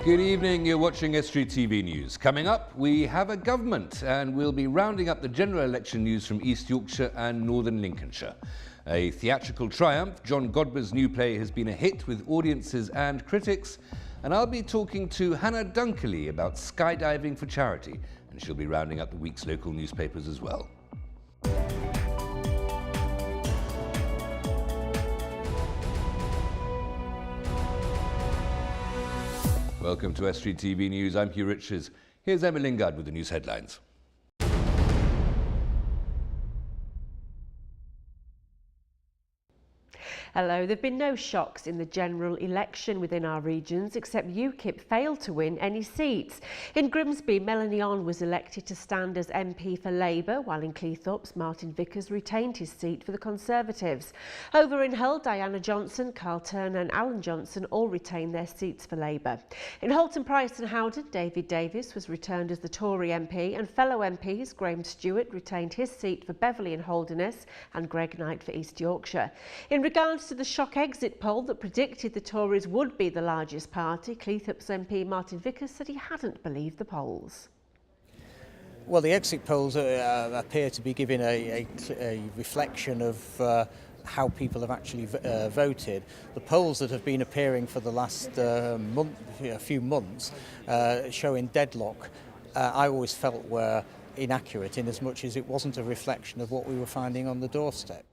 Good evening, you're watching Estuary TV News. Coming up, we have a government and we'll be rounding up the general election news from East Yorkshire and Northern Lincolnshire. A theatrical triumph, John Godber's new play has been a hit with audiences and critics, and I'll be talking to Hannah Dunkerley about skydiving for charity, and she'll be rounding up the week's local newspapers as well. Welcome to Estuary TV News. I'm Hugh Richards. Here's Emma Lingard with the news headlines. Hello. There have been no shocks in the general election within our regions, except UKIP failed to win any seats. In Grimsby, Melanie On was elected to stand as MP for Labour, while in Cleethorpes, Martin Vickers retained his seat for the Conservatives. Over in Hull, Diana Johnson, Carl Turner and Alan Johnson all retained their seats for Labour. In Halton Price and Howden, David Davis was returned as the Tory MP, and fellow MPs Graham Stewart retained his seat for Beverley and Holderness, and Greg Knight for East Yorkshire. In regards to the shock exit poll that predicted the Tories would be the largest party, Cleethorpes MP Martin Vickers said he hadn't believed the polls. Well, the exit polls appear to be giving a reflection of how people have actually voted. The polls that have been appearing for the last few months showing deadlock, I always felt were inaccurate in as much as it wasn't a reflection of what we were finding on the doorstep.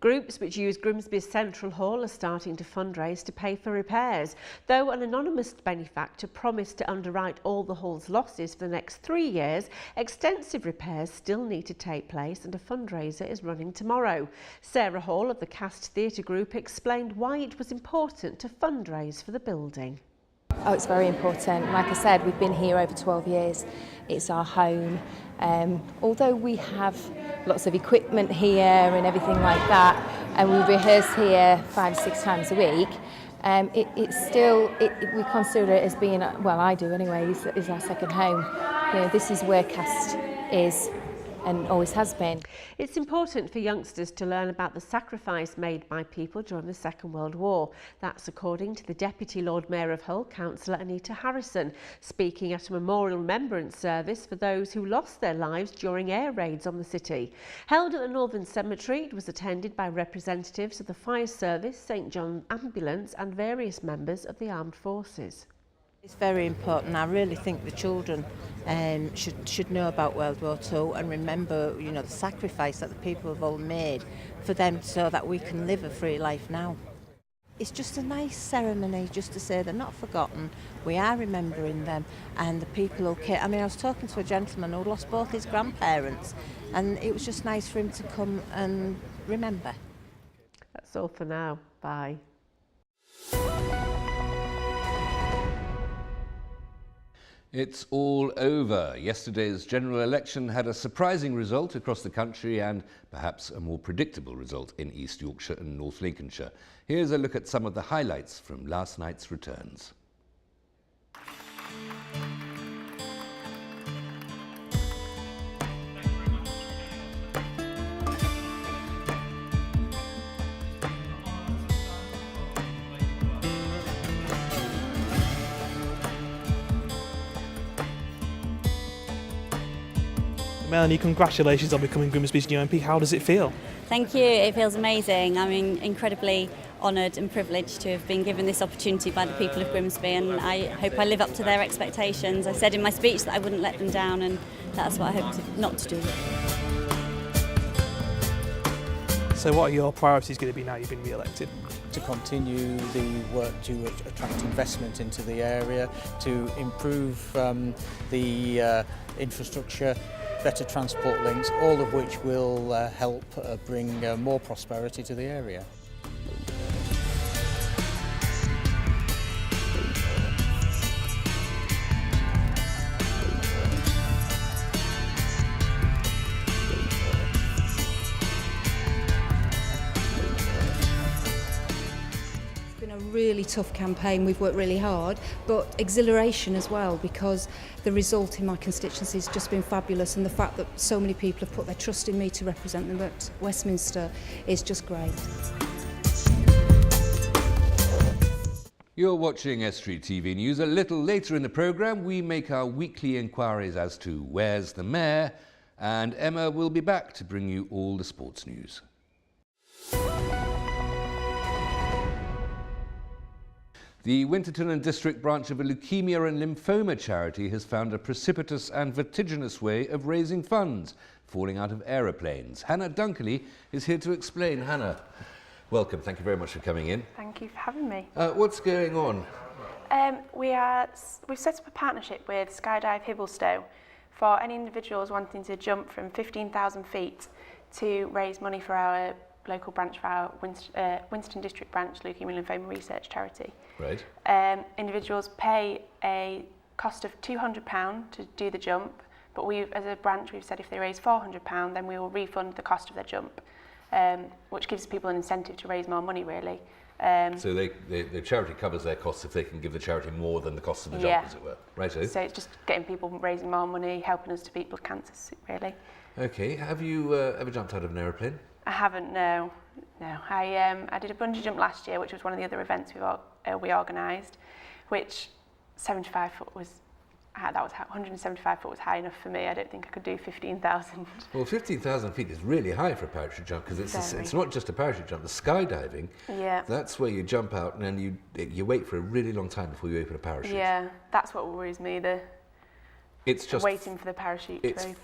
Groups which use Grimsby's Central Hall are starting to fundraise to pay for repairs, though an anonymous benefactor promised to underwrite all the hall's losses for the next 3 years. Extensive repairs still need to take place and a fundraiser is running tomorrow. Sarah Hall of the Cast Theatre Group explained why it was important to fundraise for the building. Oh, it's very important. Like I said, we've been here over 12 years. It's our home. Although we have lots of equipment here and everything like that, and we rehearse here 5-6 times a week, we consider it as being, well, I do anyway, is our second home. You know, this is where Cast is and always has been. It's important for youngsters to learn about the sacrifice made by people during the Second World War. That's according to the Deputy Lord Mayor of Hull, Councillor Anita Harrison, speaking at a memorial remembrance service for those who lost their lives during air raids on the city. Held at the Northern Cemetery, it was attended by representatives of the Fire Service, St John Ambulance and various members of the Armed Forces. It's very important. I really think the children should know about World War II and remember, you know, the sacrifice that the people have all made for them so that we can live a free life now. It's just a nice ceremony just to say they're not forgotten, we are remembering them, and the people who care. I mean, I was talking to a gentleman who lost both his grandparents, and it was just nice for him to come and remember. That's all for now. Bye. It's all over. Yesterday's general election had a surprising result across the country and perhaps a more predictable result in East Yorkshire and North Lincolnshire. Here's a look at some of the highlights from last night's returns. Melanie, congratulations on becoming Grimsby's new MP. How does it feel? Thank you. It feels amazing. I'm incredibly honoured and privileged to have been given this opportunity by the people of Grimsby, and I hope I live up to their expectations. I said in my speech that I wouldn't let them down, and that's what I hope not to do. So what are your priorities going to be now you've been re-elected? To continue the work to attract investment into the area, to improve the infrastructure, better transport links, all of which will help bring more prosperity to the area. Really tough campaign. We've worked really hard, but exhilaration as well, because the result in my constituency has just been fabulous, and the fact that so many people have put their trust in me to represent them at Westminster is just great. You're watching Estuary TV News. A little later in the programme, we make our weekly inquiries as to where's the mayor, and Emma will be back to bring you all the sports news. The Winterton and District branch of a leukemia and lymphoma charity has found a precipitous and vertiginous way of raising funds, falling out of aeroplanes. Hannah Dunkley is here to explain. Hannah, welcome. Thank you very much for coming in. Thank you for having me. What's going on? We've set up a partnership with Skydive Hibblestow for any individuals wanting to jump from 15,000 feet to raise money for our local branch, for our Winterton District branch Leukemia and Lymphoma Research Charity. Right. Individuals pay a cost of £200 to do the jump, but as a branch, we've said if they raise £400, then we will refund the cost of their jump, which gives people an incentive to raise more money, really. So the charity covers their costs if they can give the charity more than the cost of the jump, as it were. Right. So it's just getting people raising more money, helping us to beat blood cancers, really. Okay. Have you ever jumped out of an aeroplane? I haven't, no. I did a bungee jump last year, which was one of the other events we organised, which 75 foot was, that was 175 foot was high enough for me. I don't think I could do 15,000. Well, 15,000 feet is really high for a parachute jump, because it's not just a parachute jump. The skydiving, that's where you jump out and then you wait for a really long time before you open a parachute. Yeah, that's what worries me. It's just waiting for the parachute to open.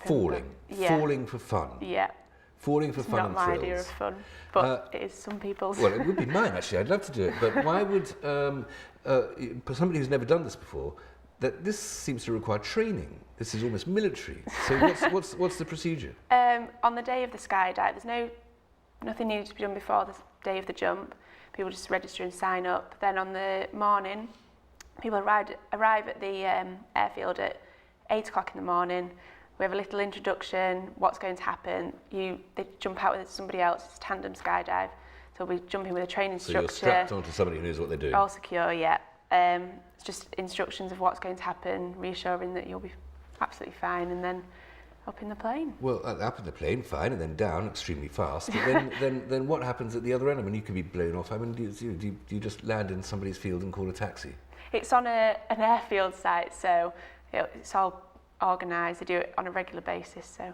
It's falling for fun. Yeah. Falling for fun and thrills. Not my idea of fun, but it is some people's. Well, it would be mine, actually. I'd love to do it. But why would, for somebody who's never done this before, that this seems to require training. This is almost military. So what's the procedure? On the day of the skydive, there's nothing needed to be done before the day of the jump. People just register and sign up. Then on the morning, people arrive at the airfield at 8 o'clock in the morning. We have a little introduction, what's going to happen. They jump out with somebody else, it's tandem skydive. So we'll be jumping with a training instructor. So you're strapped onto somebody who knows what they're doing. All secure, yeah. It's just instructions of what's going to happen, reassuring that you'll be absolutely fine, and then up in the plane. Well, up in the plane, fine, and then down extremely fast. But then what happens at the other end? I mean, you can be blown off. I mean, do you just land in somebody's field and call a taxi? It's on an airfield site, so it's all organised. They do it on a regular basis. So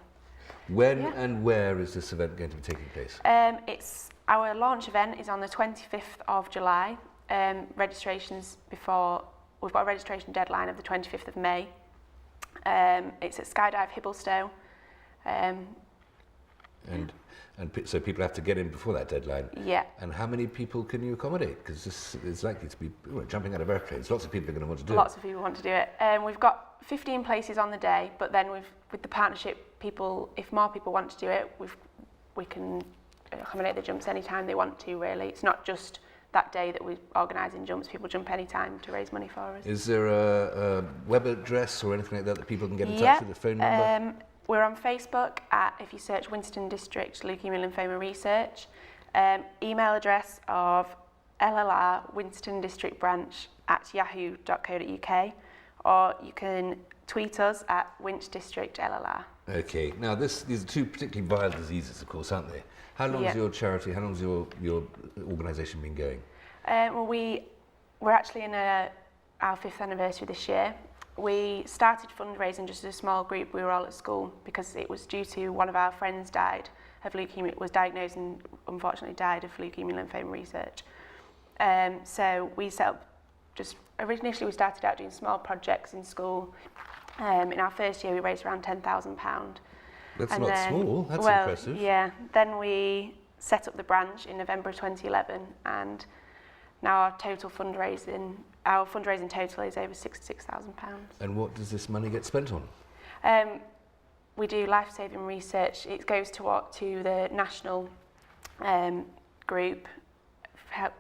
when and where is this event going to be taking place? Our launch event is on the 25th of July. Registrations we've got a registration deadline of the 25th of May. It's at Skydive Hibblestow. So people have to get in before that deadline. Yeah. And how many people can you accommodate? Because this is likely to be jumping out of airplanes. Lots of people are going to want to do it. Lots of people want to do it. We've got 15 places on the day, but then with the partnership, if more people want to do it, we can accommodate the jumps anytime they want to, really. It's not just that day that we're organising jumps. People jump anytime to raise money for us. Is there a web address or anything like that people can get in touch with, a phone number? We're on Facebook if you search Winterton District Leukemia and Lymphoma Research. Email address of LLR Winterton District Branch @yahoo.co.uk, or you can tweet us at Winch District LLR. Okay, now these are two particularly vile diseases, of course, aren't they? How long has your charity, how long has your organisation been going? Well, we're actually in our 5th anniversary this year. We started fundraising just as a small group. We were all at school because it was due to one of our friends died of leukemia, was diagnosed and unfortunately died of leukemia and lymphoma research. So we set up, initially we started out doing small projects in school. In our first year we raised around £10,000. That's not small, that's impressive. Yeah, then we set up the branch in November of 2011, and now our fundraising total is over £66,000. And what does this money get spent on? We do life-saving research. It goes to the national group,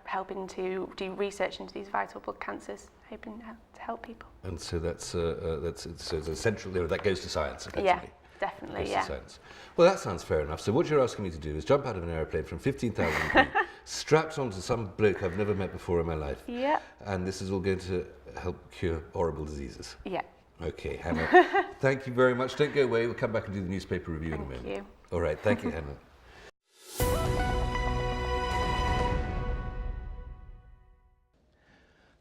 helping to do research into these vital blood cancers, hoping to help people. And so that's essential. That goes to science, effectively. Yeah, definitely. Yeah. Science. Well, that sounds fair enough. So what you're asking me to do is jump out of an aeroplane from 15,000 feet, strapped onto some bloke I've never met before in my life. Yeah. And this is all going to help cure horrible diseases. Yeah. Okay, Hannah. Thank you very much. Don't go away. We'll come back and do the newspaper review in a minute. Thank you. All right. Thank you, Hannah.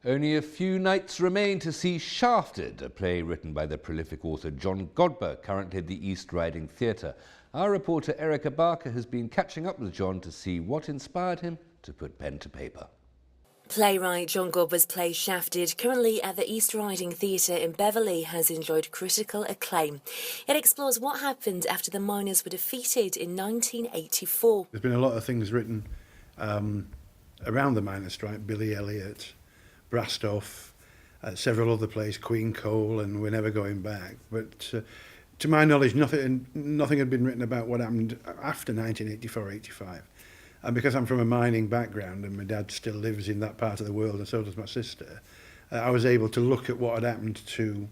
Only a few nights remain to see Shafted, a play written by the prolific author John Godber, currently at the East Riding Theatre. Our reporter Erica Barker has been catching up with John to see what inspired him to put pen to paper. Playwright John Godber's play Shafted, currently at the East Riding Theatre in Beverley, has enjoyed critical acclaim. It explores what happened after the miners were defeated in 1984. There's been a lot of things written around the miners' strike, Billy Elliot, Brastoff, several other plays, Queen Cole, and We're Never Going Back. But to my knowledge, nothing had been written about what happened after 1984-85. And because I'm from a mining background and my dad still lives in that part of the world and so does my sister, I was able to look at what had happened to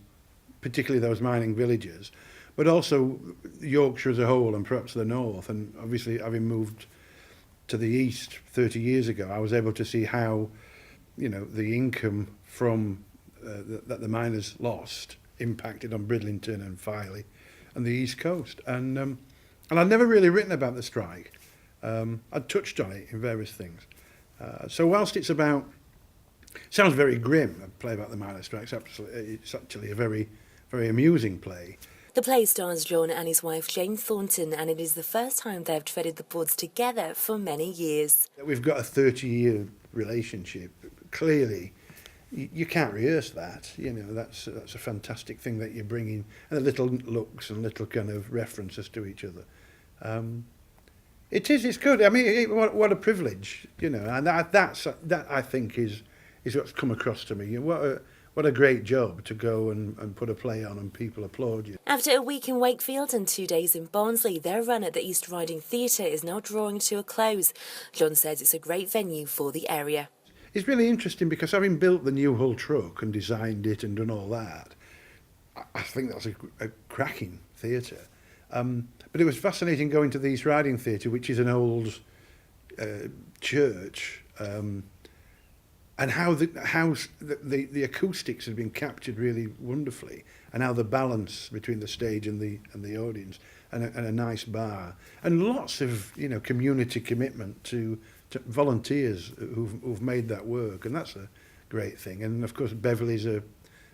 particularly those mining villages, but also Yorkshire as a whole and perhaps the north. And obviously, having moved to the east 30 years ago, I was able to see how, you know, the income from that the miners lost impacted on Bridlington and Filey and the east coast. And I'd never really written about the strike. I'd touched on it in various things. So whilst it's sounds very grim, a play about the miners' strike, it's actually a very, very amusing play. The play stars John and his wife Jane Thornton, and it is the first time they've treaded the boards together for many years. We've got a 30-year relationship. Clearly, you can't rehearse that. You know, that's a fantastic thing that you're bringing, and the little looks and little kind of references to each other. It's good. I mean, what a privilege, you know, and that I think is what's come across to me. You know, what a great job to go and put a play on and people applaud you. After a week in Wakefield and 2 days in Barnsley, their run at the East Riding Theatre is now drawing to a close. John says it's a great venue for the area. It's really interesting because having built the new Hull truck and designed it and done all that, I think that's a cracking theatre. But it was fascinating going to the East Riding Theatre, which is an old church, and how the acoustics had been captured really wonderfully, and how the balance between the stage and the audience, and a nice bar, and lots of, you know, community commitment to volunteers who've made that work, and that's a great thing. And of course, Beverley's a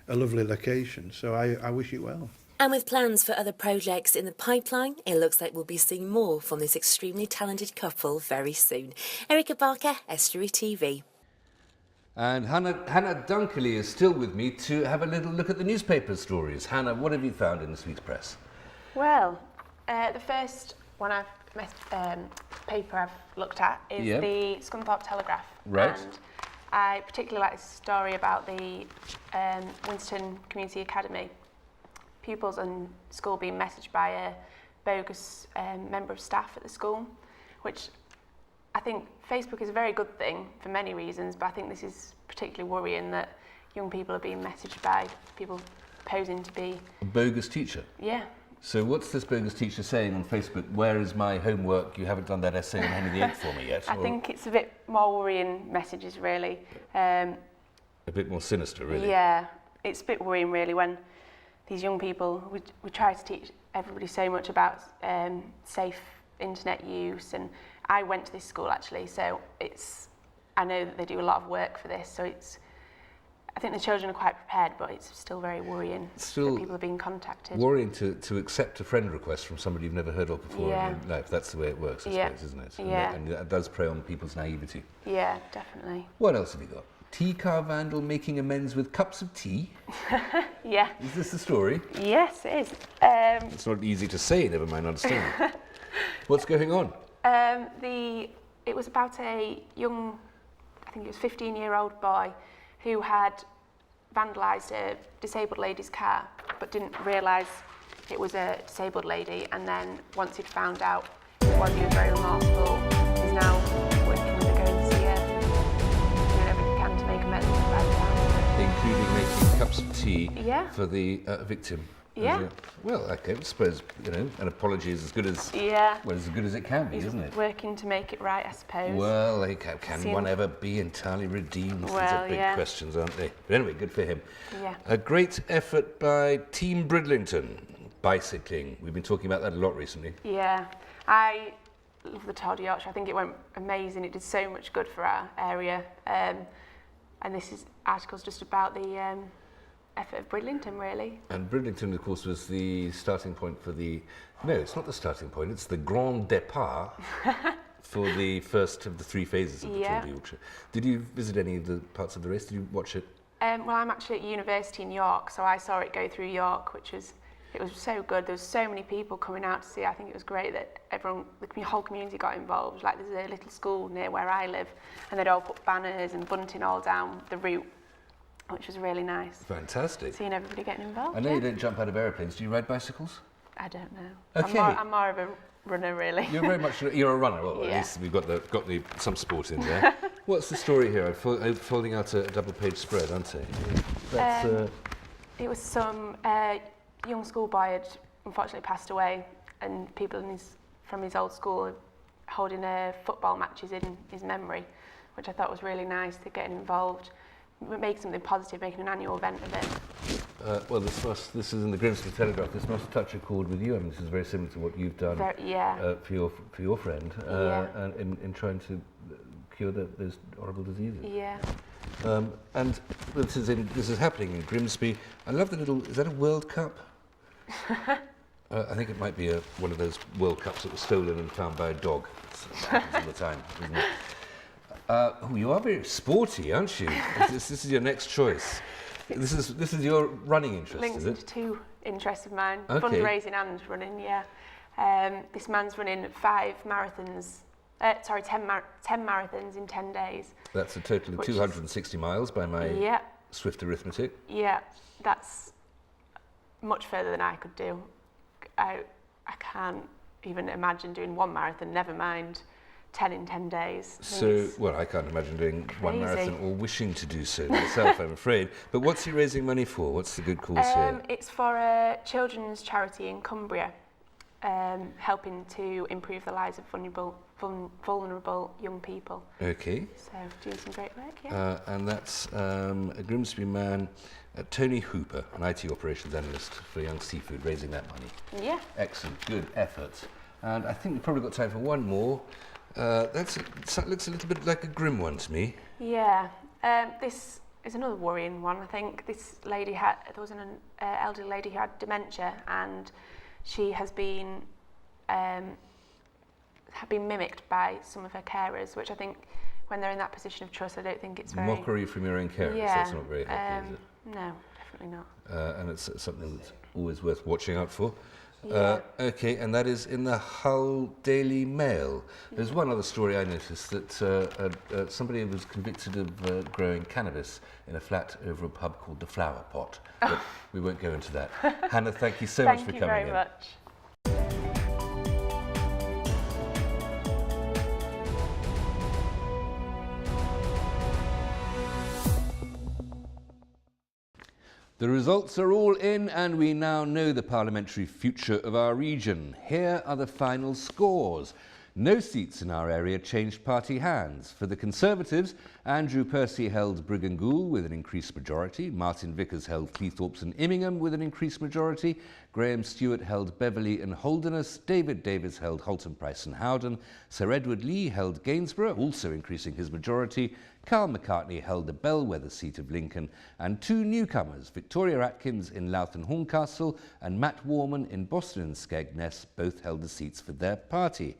lovely location, so I wish it well. And with plans for other projects in the pipeline, it looks like we'll be seeing more from this extremely talented couple very soon. Erica Barker, Estuary TV. And Hannah Dunkley is still with me to have a little look at the newspaper stories. Hannah, what have you found in this week's press? Well, the first paper I've looked at is the Scunthorpe Telegraph. Right. And I particularly like this story about the Winston Community Academy. Pupils and school being messaged by a bogus member of staff at the school, which I think Facebook is a very good thing for many reasons, but I think this is particularly worrying that young people are being messaged by people posing to be... A bogus teacher? Yeah. So what's this bogus teacher saying on Facebook? Where is my homework? You haven't done that essay on Henry VIII for me yet. I think it's a bit more worrying messages, really. A bit more sinister, really. Yeah, it's a bit worrying, really, when these young people, we try to teach everybody so much about safe internet use, and I went to this school actually, so I know that they do a lot of work for this, so I think the children are quite prepared, but it's still very worrying that people are being contacted. Worrying to accept a friend request from somebody you've never heard of before in your life. That's the way it works, I suppose, isn't it? And that does prey on people's naivety. Yeah, definitely. What else have you got? Tea car vandal making amends with cups of tea? Yeah. Is this the story? Yes, it is. It's not easy to say, never mind understanding. What's going on? It was about a young, I think it was 15-year-old boy who had vandalised a disabled lady's car, but didn't realise it was a disabled lady, and then once he'd found out it was, he was very remorseful. He's now working with her, going to see her, doing everything he can to make amends about that. Including making cups of tea for the victim. Yeah. Well, okay, I suppose, you know, an apology is as good as as good as it can be, isn't it? Working to make it right, I suppose. Well, like, can one ever be entirely redeemed? These are big questions, aren't they? But anyway, good for him. Yeah. A great effort by Team Bridlington, bicycling. We've been talking about that a lot recently. Yeah, I love the Tour de Yorkshire. I think it went amazing. It did so much good for our area. and this article's just about the effort of Bridlington, really. And Bridlington, of course, was the starting point for the... No, it's not the starting point, it's the grand départ for the first of the 3 phases of the Tour de Yorkshire. Did you visit any of the parts of the race? Did you watch it? Well, I'm actually at university in York, so I saw it go through York, it was so good. There was so many people coming out to see. I think it was great that everyone, the whole community got involved. Like, there's a little school near where I live, and they'd all put banners and bunting all down the route, which was really nice. Fantastic. Seeing everybody getting involved. I know you don't jump out of airplanes. Do you ride bicycles? I don't know. Okay. I'm more of a runner, really. You're very much you're a runner. Well, Yeah. at least we've got some sport in there. What's the story here? I'm folding out a double-page spread, aren't I? That's, it was some young schoolboy had unfortunately passed away, and people from his old school holding football matches in his memory, which I thought was really nice. They're getting involved, making something positive, making an annual event of it. well, this is in the Grimsby Telegraph. This must touch a chord with you. I mean, this is very similar to what you've done for your friend, and in trying to cure those horrible diseases. Yeah. And this is happening in Grimsby. I love the little. Is that a World Cup? I think it might be one of those World Cups that was stolen and found by a dog. That happens all the time, isn't it? You are very sporty, aren't you? This is your next choice. This is your running interest, Linked is it? to 2 interests of mine, Okay. fundraising and running. Yeah. This man's running 5 marathons. 10 marathons in 10 days. That's a total of 260 miles by my swift arithmetic. Yeah, that's much further than I could do. I can't even imagine doing 1 marathon, never mind 10 in 10 days. Well, I can't imagine doing 1 marathon or wishing to do so myself, I'm afraid. But what's he raising money for? What's the good cause here? It's for a children's charity in Cumbria, helping to improve the lives of vulnerable young people. Okay. So doing some great work, yeah. And that's a Grimsby man, Tony Hooper, an IT operations analyst for Young Seafood, raising that money. Yeah. Excellent, good effort. And I think we've probably got time for one more. That looks a little bit like a grim one to me. Yeah. This is another worrying one, I think. This lady there was an elderly lady who had dementia, and she has been mimicked by some of her carers, which I think when they're in that position of trust, I don't think it's very... Mockery from your own carers, that's not very helpful, is it? No, definitely not. And it's something that's always worth watching out for. Yeah. Okay, and that is in the Hull Daily Mail. There's one other story I noticed, that somebody was convicted of growing cannabis in a flat over a pub called the Flower Pot. But we won't go into that. Hannah, thank you so much for coming in. Thank you very much. The results are all in, and we now know the parliamentary future of our region. Here are the final scores. No seats in our area changed party hands. For the Conservatives, Andrew Percy held Briggangool with an increased majority. Martin Vickers held Cleethorpes and Immingham with an increased majority. Graham Stewart held Beverley and Holderness. David Davis held Halton Price and Howden. Sir Edward Lee held Gainsborough, also increasing his majority. Carl McCartney held the bellwether seat of Lincoln, and 2 newcomers, Victoria Atkins in Louth and Horncastle and Matt Warman in Boston and Skegness, both held the seats for their party.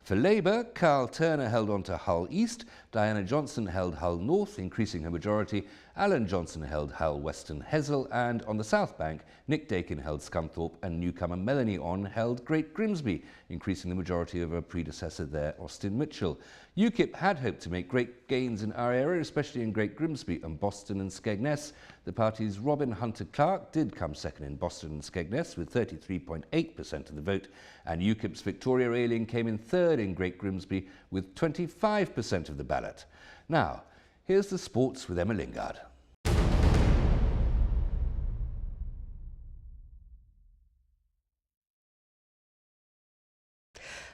For Labour, Carl Turner held on to Hull East, Diana Johnson held Hull North, increasing her majority, Alan Johnson held Hull Western Hesel, and on the South Bank, Nick Dakin held Scunthorpe and newcomer Melanie On held Great Grimsby, increasing the majority of her predecessor there, Austin Mitchell. UKIP had hoped to make great gains in our area, especially in Great Grimsby and Boston and Skegness. The party's Robin Hunter-Clark did come second in Boston and Skegness with 33.8% of the vote, and UKIP's Victoria Ayling came in third in Great Grimsby with 25% of the ballot. Now, here's the sports with Emma Lingard.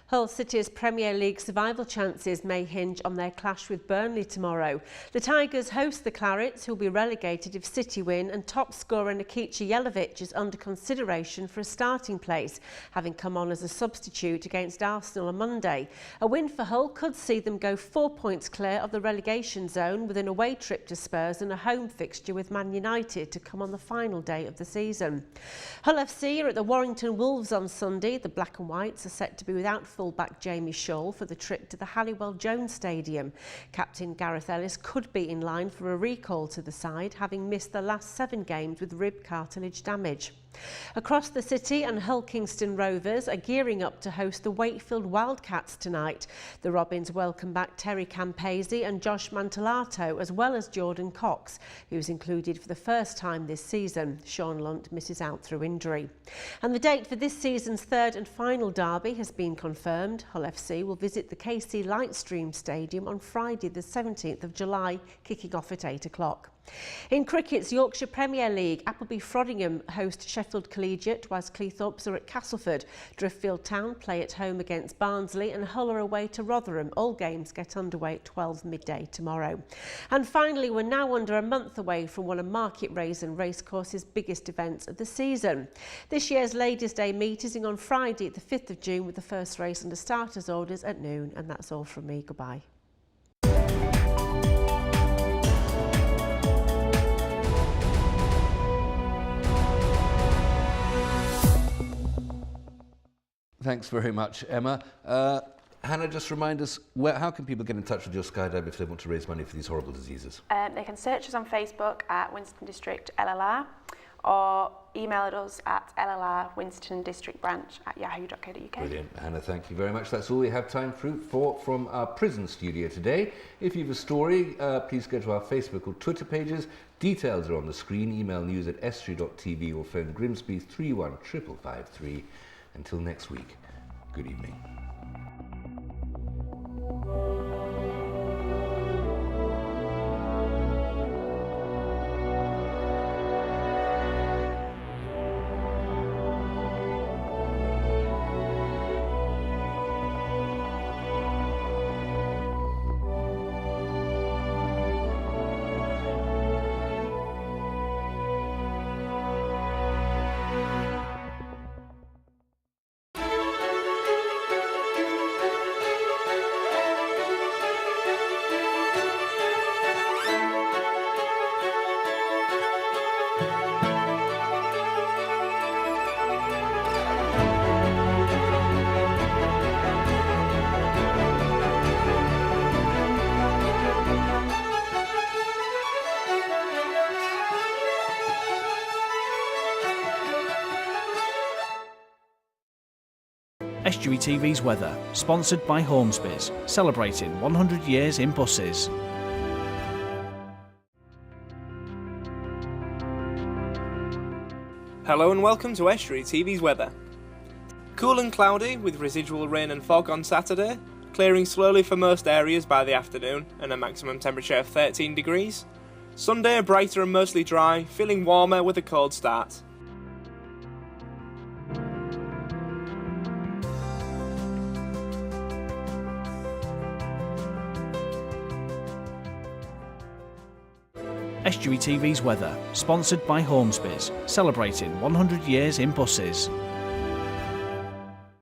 Hull City's Premier League survival chances may hinge on their clash with Burnley tomorrow. The Tigers host the Clarets, who will be relegated if City win, and top scorer Nikica Jelavic is under consideration for a starting place, having come on as a substitute against Arsenal on Monday. A win for Hull could see them go 4 points clear of the relegation zone, with an away trip to Spurs and a home fixture with Man United to come on the final day of the season. Hull FC are at the Warrington Wolves on Sunday. The Black and Whites are set to be without fullback Jamie Shaw for the trip to the Halliwell Jones Stadium. Captain Gareth Ellis could be in line for a recall to the side, having missed the last 7 games with rib cartilage damage. Across the city, and Hull Kingston Rovers are gearing up to host the Wakefield Wildcats tonight. The Robins welcome back Terry Campese and Josh Mantellato, as well as Jordan Cox, who's included for the first time this season. Sean Lunt misses out through injury. And the date for this season's third and final derby has been confirmed. Hull FC will visit the KC Lightstream Stadium on Friday the 17th of July, kicking off at 8 o'clock. In cricket's Yorkshire Premier League, Appleby Frodingham host Sheffield Collegiate, whilst Cleethorpes are at Castleford. Driffield Town play at home against Barnsley, and Hull are away to Rotherham. All games get underway at 12 midday tomorrow. And finally, we're now under a month away from one of Market Raisin Racecourse's biggest events of the season. This year's Ladies' Day meet is on Friday the 5th of June, with the first race under starters orders at noon. And that's all from me. Goodbye. Thanks very much, Emma. Hannah, just remind us, how can people get in touch with your skydive if they want to raise money for these horrible diseases? They can search us on Facebook at Winston District LLR, or email us at llrwinstonddistrictbranch@yahoo.co.uk. Brilliant. Hannah, thank you very much. That's all we have time for from our prison studio today. If you have a story, please go to our Facebook or Twitter pages. Details are on the screen. Email news@estuary.tv or phone Grimsby 3155553. Until next week, good evening. Estuary TV's weather, sponsored by Hornsby's, celebrating 100 years in buses. Hello and welcome to Estuary TV's weather. Cool and cloudy with residual rain and fog on Saturday, clearing slowly for most areas by the afternoon and a maximum temperature of 13 degrees. Sunday brighter and mostly dry, feeling warmer with a cold start. Estuary TV's weather, sponsored by Hornsby's, celebrating 100 years in buses.